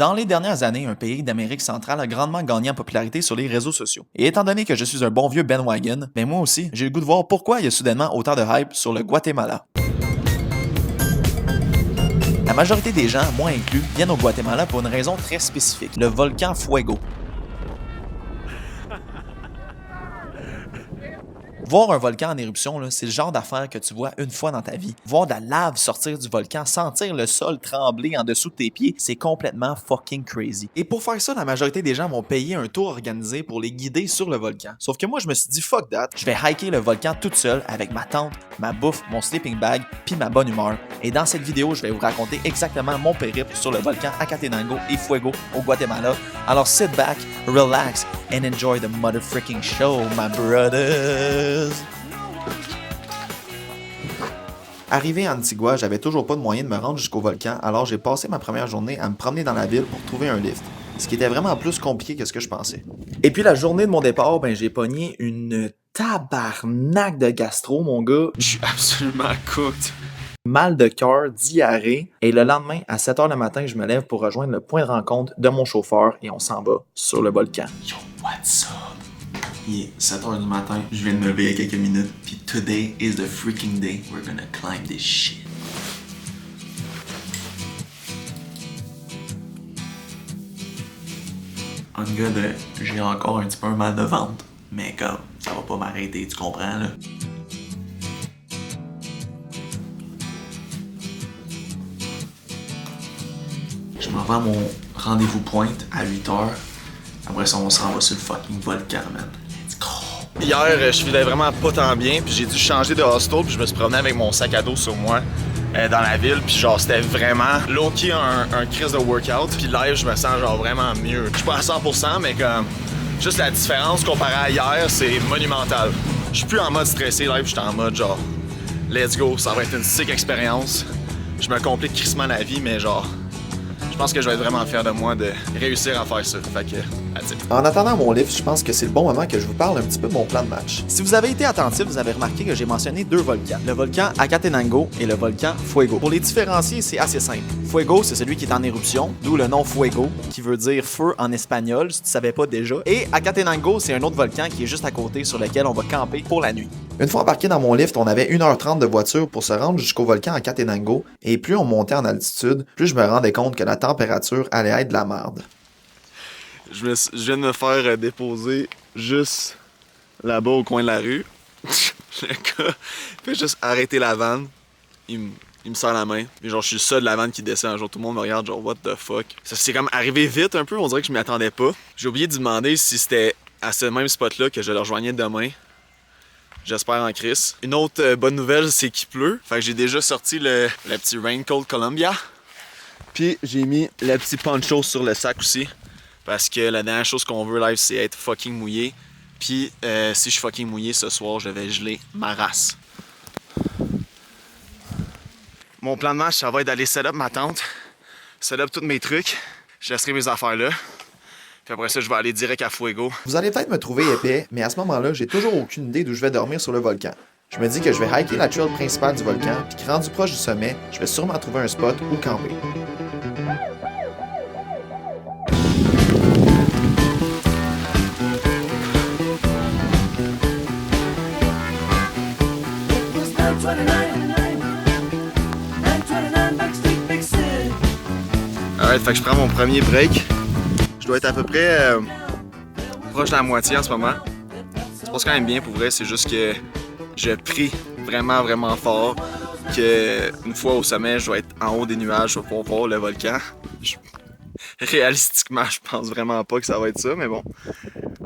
Dans les dernières années, un pays d'Amérique centrale a grandement gagné en popularité sur les réseaux sociaux. Et étant donné que je suis un bon vieux bandwagon, ben moi aussi, j'ai le goût de voir pourquoi il y a soudainement autant de hype sur le Guatemala. La majorité des gens, moi inclus, viennent au Guatemala pour une raison très spécifique, le volcan Fuego. Voir un volcan en éruption, c'est le genre d'affaire que tu vois une fois dans ta vie. Voir de la lave sortir du volcan, sentir le sol trembler en dessous de tes pieds, c'est complètement fucking crazy. Et pour faire ça, la majorité des gens vont payer un tour organisé pour les guider sur le volcan. Sauf que moi, je me suis dit fuck that, je vais hiker le volcan toute seule avec ma tente, ma bouffe, mon sleeping bag, puis ma bonne humeur. Et dans cette vidéo, je vais vous raconter exactement mon périple sur le volcan Acatenango et Fuego au Guatemala. Alors sit back, relax, and enjoy the motherfucking show, my brothers! Arrivé à Antigua, j'avais toujours pas de moyen de me rendre jusqu'au volcan, alors j'ai passé ma première journée à me promener dans la ville pour trouver un lift, ce qui était vraiment plus compliqué que ce que je pensais. Et puis la journée de mon départ, j'ai pogné une tabarnak de gastro, mon gars. Je suis absolument cooked. Mal de cœur, diarrhée, et le lendemain, à 7h le matin, je me lève pour rejoindre le point de rencontre de mon chauffeur et on s'en va sur le volcan. Yo, what's up? Il est 7h du matin, je viens de me lever il y a quelques minutes, puis today is the freaking day we're gonna climb this shit. En gars de, j'ai encore un petit peu un mal de ventre, mais comme, ça va pas m'arrêter, tu comprends là? Je m'en vais à mon rendez-vous pointe à 8h. Après ça, on s'en va sur le fucking volcan, man. Let's go! Hier, je filais vraiment pas tant bien, puis j'ai dû changer de hostel, puis je me suis promené avec mon sac à dos sur moi dans la ville, puis genre c'était vraiment low-key un crise de workout, puis live je me sens genre vraiment mieux. Je suis pas à 100%, mais comme juste la différence comparée à hier, c'est monumental. Je suis plus en mode stressé live, je suis en mode genre let's go, ça va être une sick expérience. Je me complique crissement la vie, mais genre je pense que je vais être vraiment fier de moi de réussir à faire ça. Fait que, that's it. En attendant mon lift, je pense que c'est le bon moment que je vous parle un petit peu de mon plan de match. Si vous avez été attentif, vous avez remarqué que j'ai mentionné deux volcans. Le volcan Acatenango et le volcan Fuego. Pour les différencier, c'est assez simple. Fuego, c'est celui qui est en éruption, d'où le nom Fuego, qui veut dire feu en espagnol, si tu savais pas déjà. Et Acatenango, c'est un autre volcan qui est juste à côté sur lequel on va camper pour la nuit. Une fois embarqué dans mon lift, on avait 1h30 de voiture pour se rendre jusqu'au volcan Acatenango, et plus on montait en altitude, plus je me rendais compte que la température allait être de la merde. Je viens de me faire déposer juste là-bas au coin de la rue. Le gars fait juste arrêter la vanne. Il me serre la main. Et genre, je suis le seul de la vanne qui descend. Genre, tout le monde me regarde, genre, what the fuck. Ça s'est comme arrivé vite un peu, on dirait que je m'y attendais pas. J'ai oublié de demander si c'était à ce même spot-là que je le rejoignais demain. J'espère en crise. Une autre bonne nouvelle, c'est qu'il pleut. Fait que j'ai déjà sorti le petit Raincoat Columbia. Puis j'ai mis le petit poncho sur le sac aussi. Parce que la dernière chose qu'on veut live, c'est être fucking mouillé. Puis si je suis fucking mouillé ce soir, je vais geler ma race. Mon plan de match, ça va être d'aller set up ma tente, set up tous mes trucs. Je laisserai mes affaires là. Puis après ça, je vais aller direct à Fuego. Vous allez peut-être me trouver épais, mais à ce moment-là, j'ai toujours aucune idée d'où je vais dormir sur le volcan. Je me dis que je vais hiker la trail principale du volcan, puis que rendu proche du sommet, je vais sûrement trouver un spot où camper. Alright, fait que je prends mon premier break. Je dois être à peu près proche de la moitié en ce moment. Ça se passe quand même bien pour vrai, c'est juste que je prie vraiment vraiment fort que une fois au sommet, je vais être en haut des nuages, je vais pouvoir voir le volcan. Réalistiquement, je pense vraiment pas que ça va être ça, mais bon.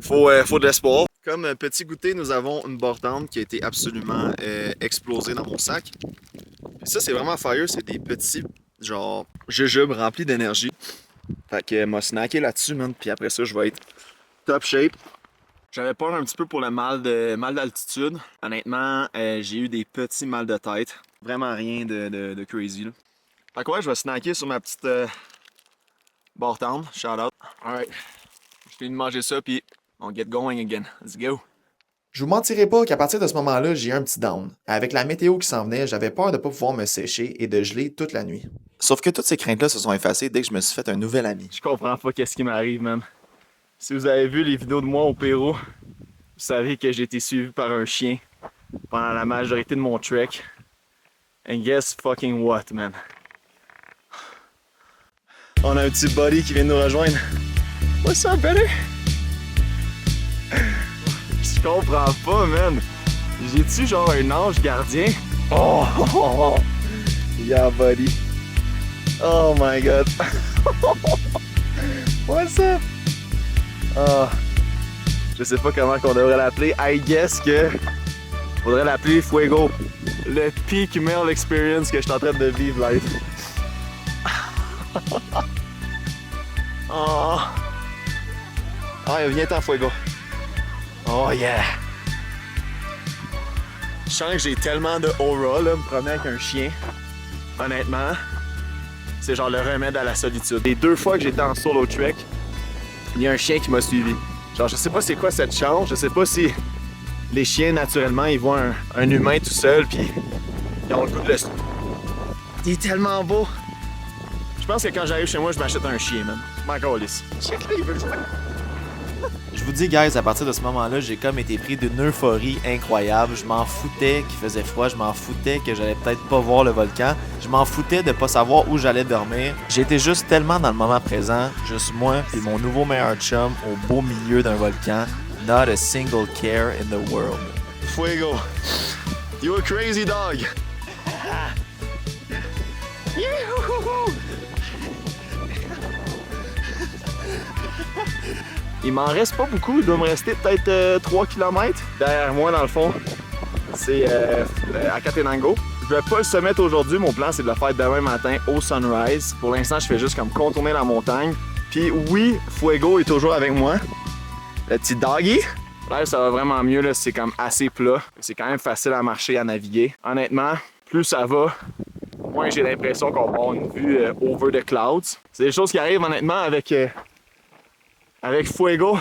Faut de l'espoir. Comme petit goûter, nous avons une bordante qui a été absolument explosée dans mon sac. Et ça, c'est vraiment fire, c'est des petits genre jujubes remplis d'énergie. Fait que m'a snacké là-dessus, man. Puis après ça, je vais être top shape. J'avais peur un petit peu pour le mal d'altitude. Honnêtement, j'ai eu des petits mal de tête. Vraiment rien de crazy, là. Fait que ouais, je vais snacker sur ma petite bartende. Shout out. Alright. Je finis de manger ça, puis on get going again. Let's go. Je vous mentirai pas qu'à partir de ce moment-là, j'ai eu un petit down. Avec la météo qui s'en venait, j'avais peur de pas pouvoir me sécher et de geler toute la nuit. Sauf que toutes ces craintes-là se sont effacées dès que je me suis fait un nouvel ami. Je comprends pas qu'est-ce qui m'arrive, man. Si vous avez vu les vidéos de moi au Pérou, vous savez que j'ai été suivi par un chien pendant la majorité de mon trek. And guess fucking what, man? On a un petit buddy qui vient de nous rejoindre. What's up, brother? Je comprends pas, man. J'ai-tu genre un ange gardien? Oh! Yeah, buddy. Oh my god. What's up? Oh. Je sais pas comment qu'on devrait l'appeler. I guess que faudrait l'appeler Fuego. Le peak male experience que je suis en train de vivre live. Oh. Oh, viens-t'en, Fuego. Oh yeah. Je sens que j'ai tellement de aura là, me promener avec un chien. Honnêtement, c'est genre le remède à la solitude. Les 2 fois que j'étais en solo trek, il y a un chien qui m'a suivi. Genre, je sais pas c'est quoi cette chance, je sais pas si les chiens, naturellement, ils voient un humain tout seul, puis ils ont le goût de le... Il est tellement beau! Je pense que quand j'arrive chez moi, je m'achète un chien, man. M'en calisse. Je vous dis, guys, à partir de ce moment-là, j'ai comme été pris d'une euphorie incroyable. Je m'en foutais qu'il faisait froid, je m'en foutais que j'allais peut-être pas voir le volcan, je m'en foutais de pas savoir où j'allais dormir. J'étais juste tellement dans le moment présent, juste moi et mon nouveau meilleur chum au beau milieu d'un volcan. Not a single care in the world. Fuego, you a crazy dog! Il m'en reste pas beaucoup, il doit me rester peut-être 3 km derrière moi dans le fond. C'est à Catenango. Je vais pas le sommet aujourd'hui, mon plan c'est de le faire demain matin au sunrise. Pour l'instant, je fais juste comme contourner la montagne. Puis oui, Fuego est toujours avec moi. Le petit doggy. Là, ça va vraiment mieux, là, c'est comme assez plat. C'est quand même facile à marcher, à naviguer. Honnêtement, plus ça va, moins j'ai l'impression qu'on va avoir une vue over the clouds. C'est des choses qui arrivent honnêtement avec Fuego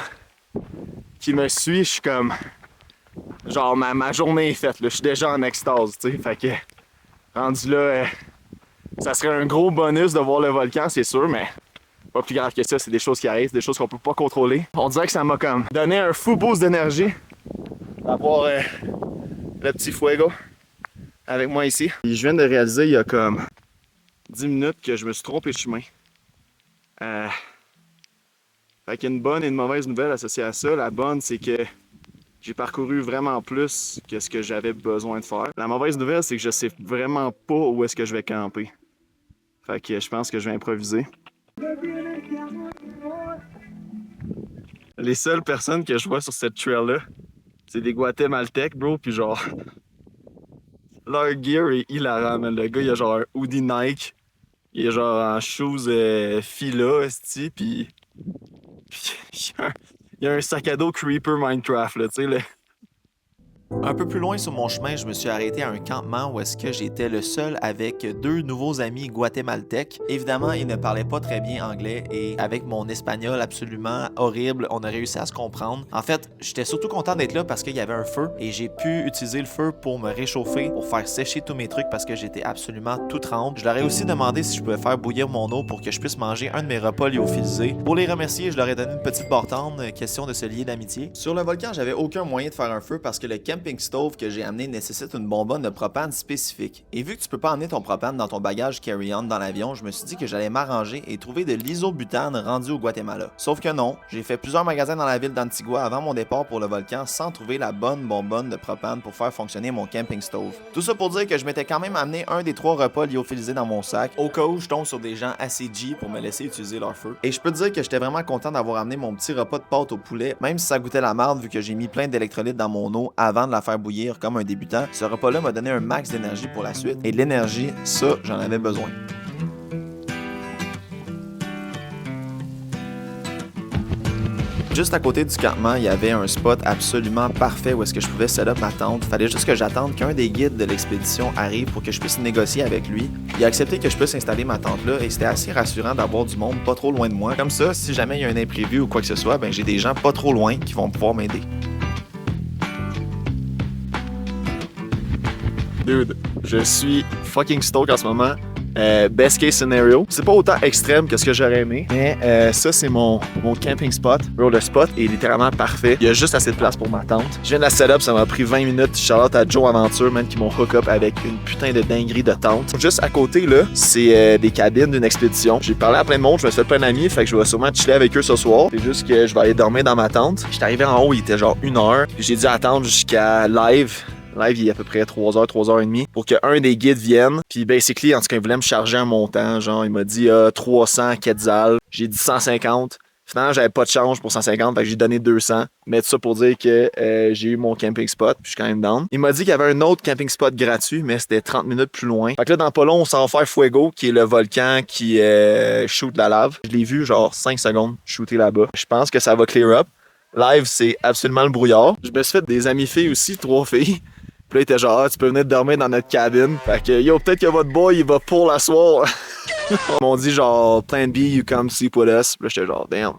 qui me suit. Je suis comme... Genre, ma journée est faite, là. Je suis déjà en extase, tu sais. Fait que, rendu là, ça serait un gros bonus de voir le volcan, c'est sûr, mais pas plus grave que ça. C'est des choses qui arrivent, des choses qu'on peut pas contrôler. On dirait que ça m'a comme donné un fou boost d'énergie d'avoir le petit Fuego avec moi ici. Et je viens de réaliser il y a comme 10 minutes que je me suis trompé de chemin. Fait qu'il y a une bonne et une mauvaise nouvelle associée à ça. La bonne, c'est que j'ai parcouru vraiment plus que ce que j'avais besoin de faire. La mauvaise nouvelle, c'est que je sais vraiment pas où est-ce que je vais camper. Fait que je pense que je vais improviser. Les seules personnes que je vois sur cette trail-là, c'est des Guatémaltèques, bro, puis genre... Leur gear est hilarant, man. Le gars, il a genre un hoodie Nike, il est genre en shoes Fila, esti, puis... Il y a un sac à dos Creeper Minecraft, là, tu sais, là. Un peu plus loin sur mon chemin, je me suis arrêté à un campement où est-ce que j'étais le seul avec 2 nouveaux amis guatémaltèques. Évidemment, ils ne parlaient pas très bien anglais et avec mon espagnol absolument horrible, on a réussi à se comprendre. En fait, j'étais surtout content d'être là parce qu'il y avait un feu et j'ai pu utiliser le feu pour me réchauffer, pour faire sécher tous mes trucs parce que j'étais absolument tout trempe. Je leur ai aussi demandé si je pouvais faire bouillir mon eau pour que je puisse manger un de mes repas lyophilisés. Pour les remercier, je leur ai donné une petite bartende, question de se lier d'amitié. Sur le volcan, j'avais aucun moyen de faire un feu parce que le camping stove que j'ai amené nécessite une bonbonne de propane spécifique. Et vu que tu peux pas emmener ton propane dans ton bagage carry-on dans l'avion, je me suis dit que j'allais m'arranger et trouver de l'isobutane rendu au Guatemala. Sauf que non, j'ai fait plusieurs magasins dans la ville d'Antigua avant mon départ pour le volcan sans trouver la bonne bonbonne de propane pour faire fonctionner mon camping stove. Tout ça pour dire que je m'étais quand même amené un des 3 repas lyophilisés dans mon sac, au cas où je tombe sur des gens assez G pour me laisser utiliser leur feu. Et je peux te dire que j'étais vraiment content d'avoir amené mon petit repas de pâte au poulet, même si ça goûtait la merde vu que j'ai mis plein d'électrolytes dans mon eau avant de la faire bouillir comme un débutant. Ce repas-là m'a donné un max d'énergie pour la suite. Et de l'énergie, ça, j'en avais besoin. Juste à côté du campement, il y avait un spot absolument parfait où est-ce que je pouvais set up ma tente. Fallait juste que j'attende qu'un des guides de l'expédition arrive pour que je puisse négocier avec lui. Il a accepté que je puisse installer ma tente là et c'était assez rassurant d'avoir du monde pas trop loin de moi. Comme ça, si jamais il y a un imprévu ou quoi que ce soit, ben j'ai des gens pas trop loin qui vont pouvoir m'aider. Dude, je suis fucking stoked en ce moment. Best case scenario. C'est pas autant extrême que ce que j'aurais aimé, mais ça, c'est mon camping spot. Bro, le spot est littéralement parfait. Il y a juste assez de place pour ma tente. Je viens de la setup, ça m'a pris 20 minutes. Shout-out à Joe Aventure, man, qui m'ont hook up avec une putain de dinguerie de tente. Juste à côté, là, c'est des cabines d'une expédition. J'ai parlé à plein de monde, je me suis fait plein d'amis, fait que je vais sûrement chiller avec eux ce soir. C'est juste que je vais aller dormir dans ma tente. J'étais arrivé en haut, il était genre 1h. J'ai dû attendre jusqu'à live. Live, il est à peu près 3h, 3h30 pour qu'un des guides vienne. Puis basically, en tout cas, il voulait me charger un montant. Genre, il m'a dit 300 quetzals. J'ai dit 150. Finalement, j'avais pas de change pour 150, fait que j'ai donné 200. Mais tout ça pour dire que j'ai eu mon camping spot, puis je suis quand même down. Il m'a dit qu'il y avait un autre camping spot gratuit, mais c'était 30 minutes plus loin. Fait que là, dans pas long, on s'en va faire Fuego, qui est le volcan qui shoot la lave. Je l'ai vu genre 5 secondes shooter là-bas. Je pense que ça va clear up. Live, c'est absolument le brouillard. Je me suis fait des amis filles aussi, 3 filles. Puis là, il était genre, ah, tu peux venir dormir dans notre cabine. Fait que, yo, peut-être que votre boy, il va pour la soir. Ils m'ont dit, genre, plan B, you come sleep with us. Puis là, j'étais genre, damn.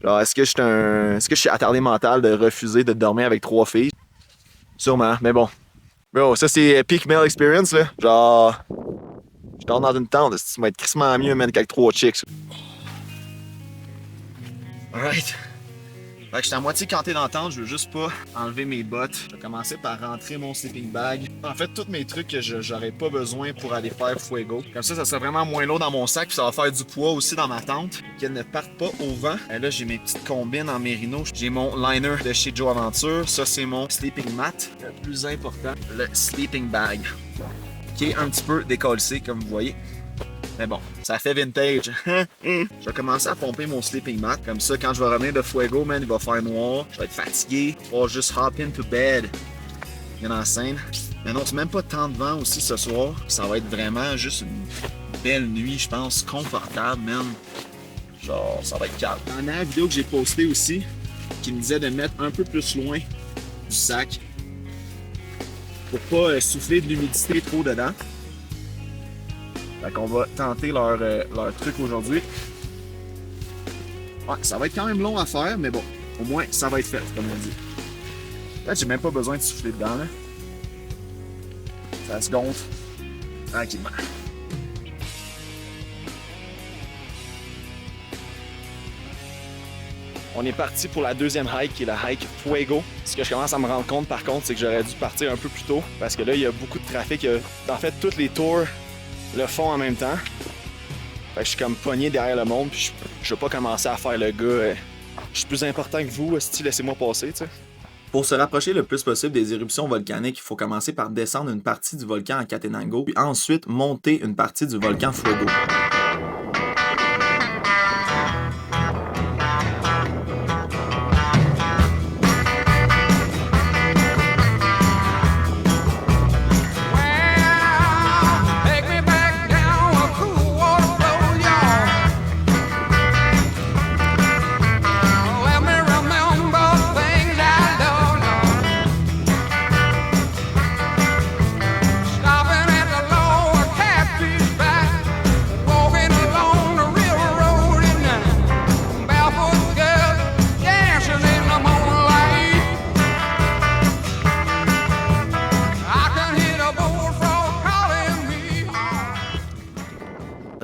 Genre, est-ce que je suis attardé mental de refuser de dormir avec 3 filles? Sûrement, mais bon. Bro, ça, c'est peak male experience, là. Genre, je dors dans une tente. Ça va être crissement mieux, man, qu'avec 3 chicks. Alright. Fait que j'étais à moitié canté dans la tente, je veux juste pas enlever mes bottes. Je vais commencer par rentrer mon sleeping bag. En fait, tous mes trucs que j'aurais pas besoin pour aller faire Fuego. Comme ça serait vraiment moins lourd dans mon sac, puis ça va faire du poids aussi dans ma tente. Qu'elle ne parte pas au vent. Et là, j'ai mes petites combines en mérino. J'ai mon liner de chez Joe Aventure. Ça, c'est mon sleeping mat. Le plus important, le sleeping bag. Qui est un petit peu décollé, comme vous voyez. Mais bon, ça fait vintage. Je vais commencer à pomper mon sleeping mat. Comme ça, quand je vais revenir de Fuego, man, il va faire noir. Je vais être fatigué. Je vais juste hop into bed. Il y en a en scène. Mais non, c'est même pas tant de vent aussi ce soir. Ça va être vraiment juste une belle nuit, je pense, confortable, man. Genre, ça va être calme. Dans la dernière vidéo que j'ai postée aussi, qui me disait de mettre un peu plus loin du sac pour pas souffler de l'humidité trop dedans. Fait qu'on va tenter leur truc aujourd'hui. Ouais, ça va être quand même long à faire, mais bon, au moins ça va être fait, comme on dit. Là, j'ai même pas besoin de souffler dedans, là. Ça se gonfle tranquillement. On est parti pour la deuxième hike, qui est la hike Fuego. Ce que je commence à me rendre compte, par contre, c'est que j'aurais dû partir un peu plus tôt, parce que là, il y a beaucoup de trafic. En fait, toutes les tours le font en même temps. Fait que je suis comme pogné derrière le monde, puis je veux pas commencer à faire le gars. Je suis plus important que vous, laissez-moi passer, tu sais. Pour se rapprocher le plus possible des éruptions volcaniques, il faut commencer par descendre une partie du volcan Catenango, puis ensuite monter une partie du volcan Fuego.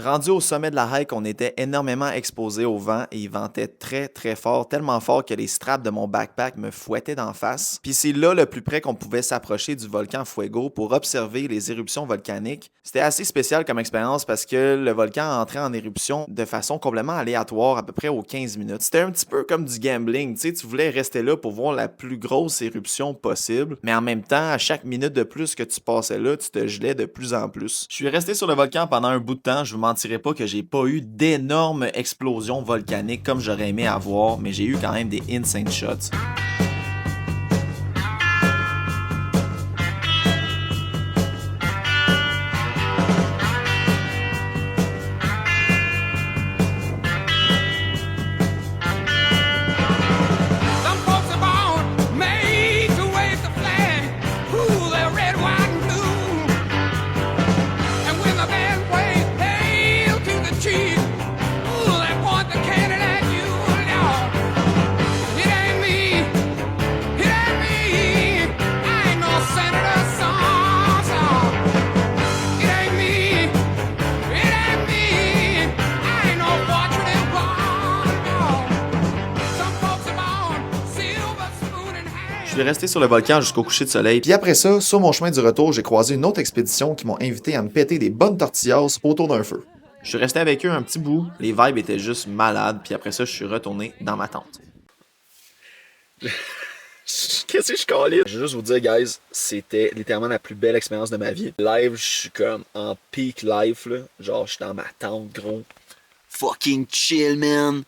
Rendu au sommet de la hike, on était énormément exposé au vent et il ventait très très fort, tellement fort que les straps de mon backpack me fouettaient d'en face. Puis c'est là le plus près qu'on pouvait s'approcher du volcan Fuego pour observer les éruptions volcaniques. C'était assez spécial comme expérience parce que le volcan entrait en éruption de façon complètement aléatoire à peu près aux 15 minutes. C'était un petit peu comme du gambling, tu sais, tu voulais rester là pour voir la plus grosse éruption possible, mais en même temps, à chaque minute de plus que tu passais là, tu te gelais de plus en plus. Je suis resté sur le volcan pendant un bout de temps, je vous mentirais pas que j'ai pas eu d'énormes explosions volcaniques comme j'aurais aimé avoir, mais j'ai eu quand même des insane shots. Je suis resté sur le volcan jusqu'au coucher de soleil. Puis après ça, sur mon chemin du retour, j'ai croisé une autre expédition qui m'ont invité à me péter des bonnes tortillas autour d'un feu. Je suis resté avec eux un petit bout, les vibes étaient juste malades, puis après ça, je suis retourné dans ma tente. Qu'est-ce que je calais? Je veux juste vous dire, guys, c'était littéralement la plus belle expérience de ma vie. Live, je suis comme en peak life, là. Genre, je suis dans ma tente, gros. Fucking chill, man.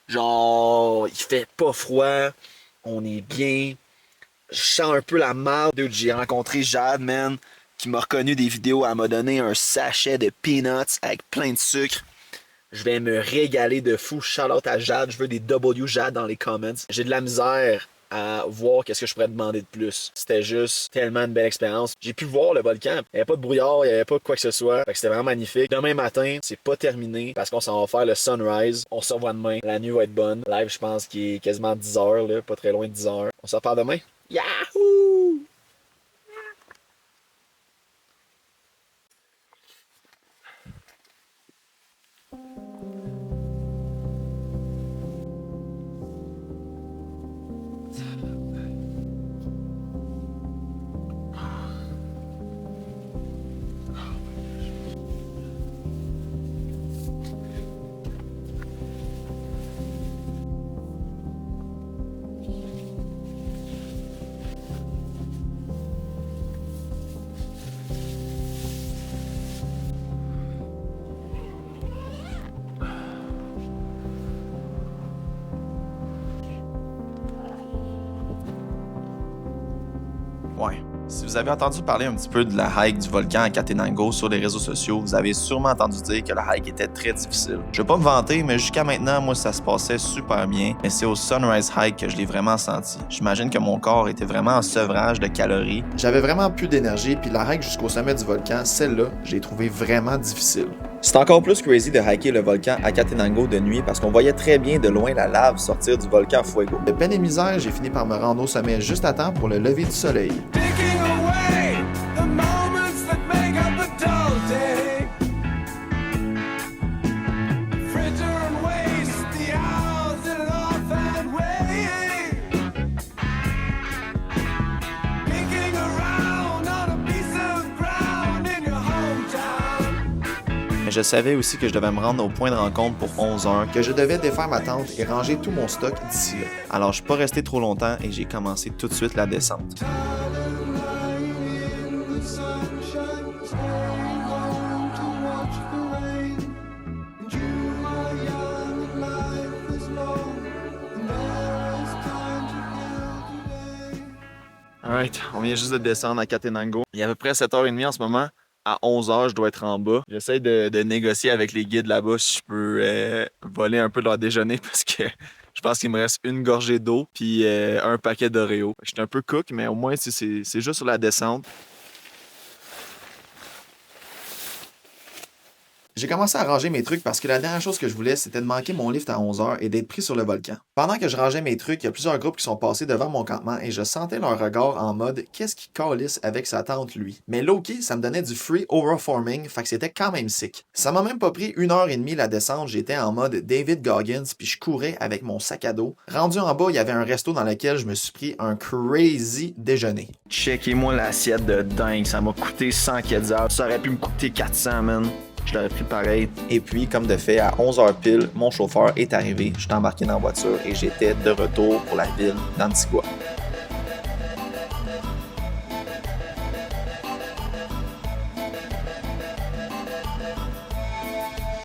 Genre, il fait pas froid. On est bien. Je sens un peu la marde. J'ai rencontré Jade, man, qui m'a reconnu des vidéos. Elle m'a donné un sachet de peanuts avec plein de sucre. Je vais me régaler de fou. Shout out à Jade. Je veux des W Jade dans les comments. J'ai de la misère à voir qu'est-ce que je pourrais demander de plus. C'était juste tellement une belle expérience. J'ai pu voir le volcan. Il n'y avait pas de brouillard, il n'y avait pas quoi que ce soit. Fait que c'était vraiment magnifique. Demain matin, c'est pas terminé parce qu'on s'en va faire le sunrise. On se revoit demain. La nuit va être bonne. Live, je pense qu'il est quasiment 10h, là, pas très loin de 10h. On se reparle demain. Yahoo! Ouais. Si vous avez entendu parler un petit peu de la hike du volcan à Catenango sur les réseaux sociaux, vous avez sûrement entendu dire que la hike était très difficile. Je vais pas me vanter, mais jusqu'à maintenant, moi, ça se passait super bien. Mais c'est au Sunrise Hike que je l'ai vraiment senti. J'imagine que mon corps était vraiment en sevrage de calories. J'avais vraiment plus d'énergie, puis la hike jusqu'au sommet du volcan, celle-là, je l'ai trouvée vraiment difficile. C'est encore plus crazy de hiker le volcan à Catenango de nuit parce qu'on voyait très bien de loin la lave sortir du volcan Fuego. De peine et misère, j'ai fini par me rendre au sommet juste à temps pour le lever du soleil. Mais je savais aussi que je devais me rendre au point de rencontre pour 11h, que je devais défaire ma tente et ranger tout mon stock d'ici là. Alors je suis pas resté trop longtemps et j'ai commencé tout de suite la descente. Alright, on vient juste de descendre à Catenango. Il est à peu près 7h30 en ce moment. À 11h, je dois être en bas. J'essaie de négocier avec les guides là-bas si je peux voler un peu leur déjeuner parce que je pense qu'il me reste une gorgée d'eau puis un paquet d'Oreo. Je suis un peu cook, mais au moins c'est juste sur la descente. J'ai commencé à ranger mes trucs parce que la dernière chose que je voulais, c'était de manquer mon lift à 11h et d'être pris sur le volcan. Pendant que je rangeais mes trucs, il y a plusieurs groupes qui sont passés devant mon campement et je sentais leur regard en mode « Qu'est-ce qu'il calisse avec sa tante, lui? » Mais low-key, ça me donnait du free overforming, fait que c'était quand même sick. Ça m'a même pas pris 1h30 la descente, j'étais en mode David Goggins puis je courais avec mon sac à dos. Rendu en bas, il y avait un resto dans lequel je me suis pris un crazy déjeuner. Checkez-moi l'assiette de dingue, ça m'a coûté 100 quetzals. Ça aurait pu me coûter 400, man. Je l'aurais pris pareil. Et puis, comme de fait, à 11h pile, mon chauffeur est arrivé, je suis embarqué dans la voiture et j'étais de retour pour la ville d'Antigua.